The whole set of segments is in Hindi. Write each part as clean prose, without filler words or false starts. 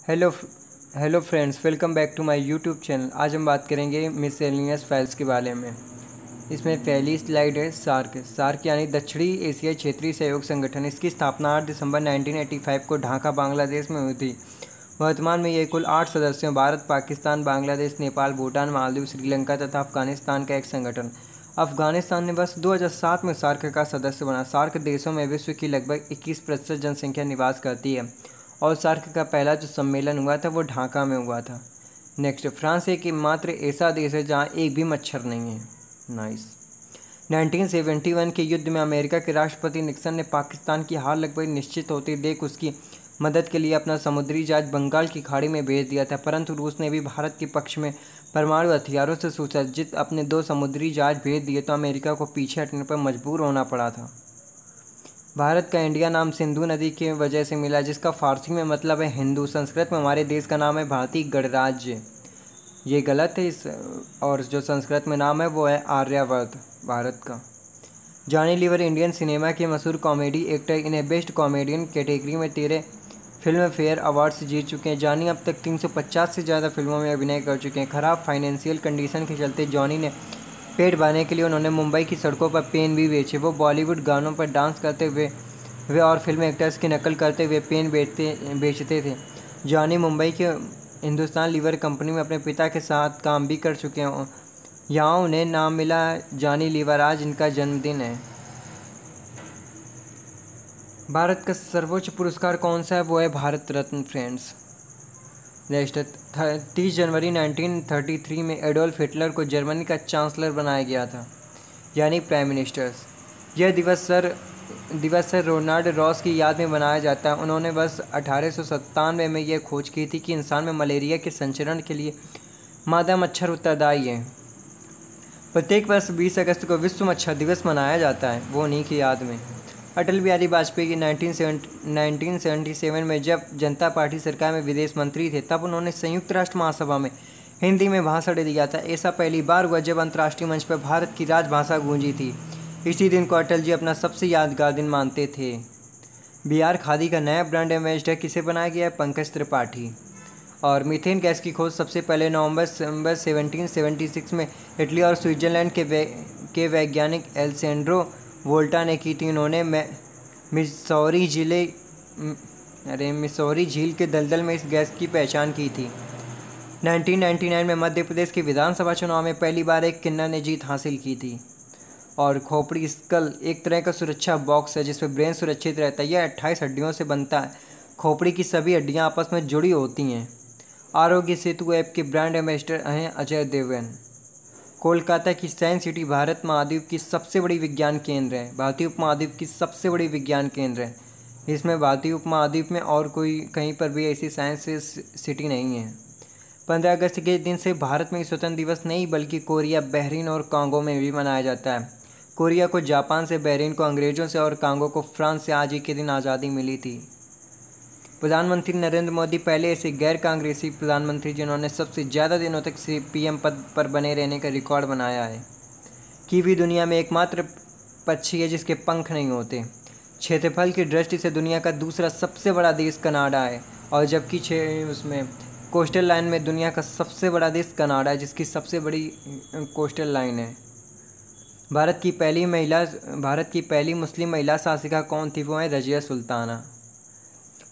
Hello hello friends, welcome back to my YouTube channel. आज हम बात करेंगे मिसलेनियस फाइल्स के बारे में। इसमें पहली स्लाइड है सार्क यानी दक्षिणी एशियाई क्षेत्रीय सहयोग संगठन। इसकी स्थापना 8 दिसंबर 1985 को ढाका बांग्लादेश में हुई थी। वर्तमान में ये कुल 8 सदस्यों भारत, पाकिस्तान, बांग्लादेश, नेपाल, भूटान, मालदीव, श्रीलंका तथा अफगानिस्तान का एक संगठन। अफगानिस्तान ने वर्ष 2007 में सार्क का सदस्य बना। सार्क देशों में विश्व की लगभग 21% जनसंख्या निवास करती है और सार्क का पहला जो सम्मेलन हुआ था वो ढाका में हुआ था। नेक्स्ट, फ्रांस एक मात्र ऐसा देश है जहाँ एक भी मच्छर नहीं है। नाइस। 1971 के युद्ध में अमेरिका के राष्ट्रपति निक्सन ने पाकिस्तान की हार लगभग निश्चित होती देख उसकी मदद के लिए अपना समुद्री जहाज बंगाल की खाड़ी में भेज दिया था, परंतु रूस ने भी भारत के पक्ष में परमाणु हथियारों से सुसज्जित अपने 2 समुद्री जहाज भेज दिए तो अमेरिका को पीछे हटने पर मजबूर होना पड़ा था। भारत का इंडिया नाम सिंधु नदी की वजह से मिला, जिसका फारसी में मतलब है हिंदू। संस्कृत में हमारे देश का नाम है भारतीय गणराज्य। ये गलत है और जो संस्कृत में नाम है वो है आर्यावर्त भारत का। जॉनी लीवर इंडियन सिनेमा के मशहूर कॉमेडी एक्टर इन्हें बेस्ट कॉमेडियन कैटेगरी में 13 फिल्म फेयर अवार्ड्स जीत चुके हैं। जॉनी अब तक 350 से ज़्यादा फिल्मों में अभिनय कर चुके हैं। खराब फाइनेंशियल कंडीशन के चलते जॉनी ने पेट भरने के लिए उन्होंने मुंबई की सड़कों पर पेन भी बेचे। वो बॉलीवुड गानों पर डांस करते हुए वे और फिल्म एक्टर्स की नकल करते हुए पेन बेचते थे। जॉनी मुंबई के हिंदुस्तान लीवर कंपनी में अपने पिता के साथ काम भी कर चुके हैं। यहाँ उन्हें नाम मिला जॉनी लीवर। आज इनका जन्मदिन है। भारत का सर्वोच्च पुरस्कार कौन सा है? वो है भारत रत्न फ्रेंड्स। नेक्स्ट, 30 जनवरी 1933 में एडोल्फ हिटलर को जर्मनी का चांसलर बनाया गया था, यानी प्राइम मिनिस्टर्स। यह दिवस सर रोनाल्ड रॉस की याद में मनाया जाता है। उन्होंने वर्ष 1897 में यह खोज की थी कि इंसान में मलेरिया के संचरण के लिए मादा मच्छर उत्तरदायी है। प्रत्येक वर्ष 20 अगस्त को विश्व मच्छर दिवस मनाया जाता है, वो उन्हीं की याद में। अटल बिहारी वाजपेयी की 1977 में जब जनता पार्टी सरकार में विदेश मंत्री थे, तब उन्होंने संयुक्त राष्ट्र महासभा में हिंदी में भाषण दिया था। ऐसा पहली बार हुआ जब अंतर्राष्ट्रीय मंच पर भारत की राजभाषा गूंजी थी। इसी दिन को अटल जी अपना सबसे यादगार दिन मानते थे। बिहार खादी का नया ब्रांड एम्बेसडर किसे बनाया गया है? पंकज त्रिपाठी। और मीथेन गैस की खोज सबसे पहले नवंबर 1776 में इटली और स्विट्जरलैंड के वैज्ञानिक एल्सेंड्रो वोल्टा ने की थी। उन्होंने मिसौरी झील के दलदल में इस गैस की पहचान की थी। 1999 में मध्य प्रदेश के विधानसभा चुनाव में पहली बार एक किन्नर ने जीत हासिल की थी। और खोपड़ी स्कल एक तरह का सुरक्षा बॉक्स है जिसमें ब्रेन सुरक्षित रहता है। यह 28 हड्डियों से बनता है। खोपड़ी की सभी हड्डियां आपस में जुड़ी होती हैं। आरोग्य सेतु ऐप के ब्रांड एम्बेसडर हैं अजय देवगन। कोलकाता की साइंस सिटी भारत महाद्वीप की सबसे बड़ी विज्ञान केंद्र है। भारतीय उपमहाद्वीप की सबसे बड़ी विज्ञान केंद्र है। इसमें भारतीय उपमहाद्वीप में और कोई कहीं पर भी ऐसी साइंस सिटी नहीं है। 15 अगस्त के दिन से भारत में स्वतंत्र दिवस नहीं बल्कि कोरिया, बहरीन और कांगो में भी मनाया जाता है। कोरिया को जापान से, बहरीन को अंग्रेज़ों से और कांगो को फ्रांस से आज ही के दिन आज़ादी मिली थी। प्रधानमंत्री नरेंद्र मोदी पहले ऐसे गैर कांग्रेसी प्रधानमंत्री जिन्होंने सबसे ज़्यादा दिनों तक पीएम पद पर बने रहने का रिकॉर्ड बनाया है। कीवी दुनिया में एकमात्र पक्षी है जिसके पंख नहीं होते। क्षेत्रफल की दृष्टि से दुनिया का दूसरा सबसे बड़ा देश कनाडा है, और जबकि उसमें कोस्टल लाइन में दुनिया का सबसे बड़ा देश कनाडा है, जिसकी सबसे बड़ी कोस्टल लाइन है। भारत की पहली मुस्लिम महिला शासिका कौन थी? वो है रजिया सुल्ताना।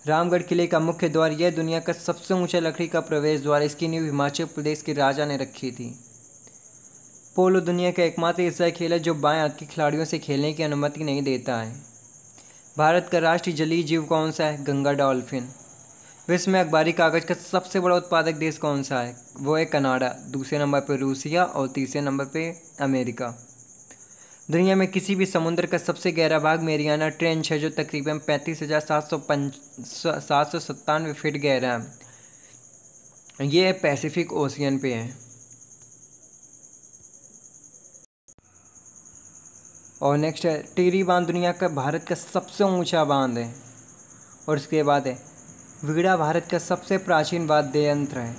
रामगढ़ किले का मुख्य द्वार यह दुनिया का सबसे ऊंचा लकड़ी का प्रवेश द्वार। इसकी नींव हिमाचल प्रदेश के राजा ने रखी थी। पोलो दुनिया का एकमात्र ऐसा खेल है जो बाएं हाथ के खिलाड़ियों से खेलने की अनुमति नहीं देता है। भारत का राष्ट्रीय जलीय जीव कौन सा है? गंगा डॉल्फिन। विश्व में अखबारी कागज का सबसे बड़ा उत्पादक देश कौन सा है? वो है कनाडा। दूसरे नंबर पर रूसिया और तीसरे नंबर पर अमेरिका। दुनिया में किसी भी समुद्र का सबसे गहरा भाग मेरियाना ट्रेंच है, जो तकरीबन 35,797 फीट गहरा है। ये पैसिफिक ओशियन पे है। और नेक्स्ट है टिहरी बांध दुनिया का भारत का सबसे ऊंचा बांध है। और इसके बाद है वीणा भारत का सबसे प्राचीन वाद्य यंत्र है।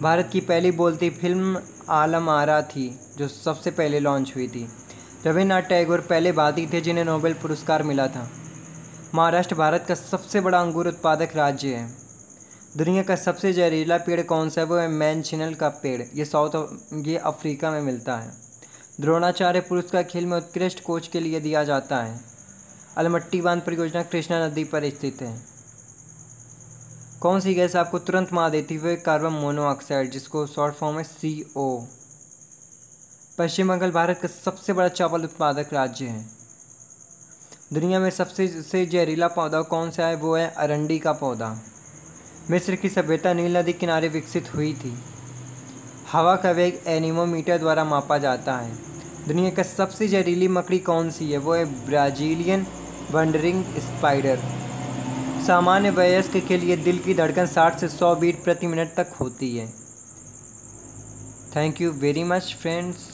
भारत की पहली बोलती फिल्म आलम आरा थी जो सबसे पहले लॉन्च हुई थी। रविन्द्रनाथ टैगोर पहले भारतीय थे जिन्हें नोबेल पुरस्कार मिला था। महाराष्ट्र भारत का सबसे बड़ा अंगूर उत्पादक राज्य है। दुनिया का सबसे जहरीला पेड़ कौन सा है? वो है मैनचिनल का पेड़। ये अफ्रीका में मिलता है। द्रोणाचार्य पुरस्कार खेल में उत्कृष्ट कोच के लिए दिया जाता है। अलमट्टी बांध परियोजना कृष्णा नदी पर स्थित है। कौन सी गैस आपको तुरंत मार देती है? कार्बन मोनोऑक्साइड, जिसको शॉर्ट फॉर्म है CO। पश्चिम बंगाल भारत का सबसे बड़ा चावल उत्पादक राज्य है। दुनिया में सबसे जहरीला पौधा कौन सा है? वो है अरंडी का पौधा। मिस्र की सभ्यता नील नदी किनारे विकसित हुई थी। हवा का वेग एनीमोमीटर द्वारा मापा जाता है। दुनिया का सबसे जहरीली मकड़ी कौन सी है? वो है ब्राजीलियन वंडरिंग स्पाइडर। सामान्य वयस्क के लिए दिल की धड़कन 60 से 100 बीट प्रति मिनट तक होती है। Thank you very much friends.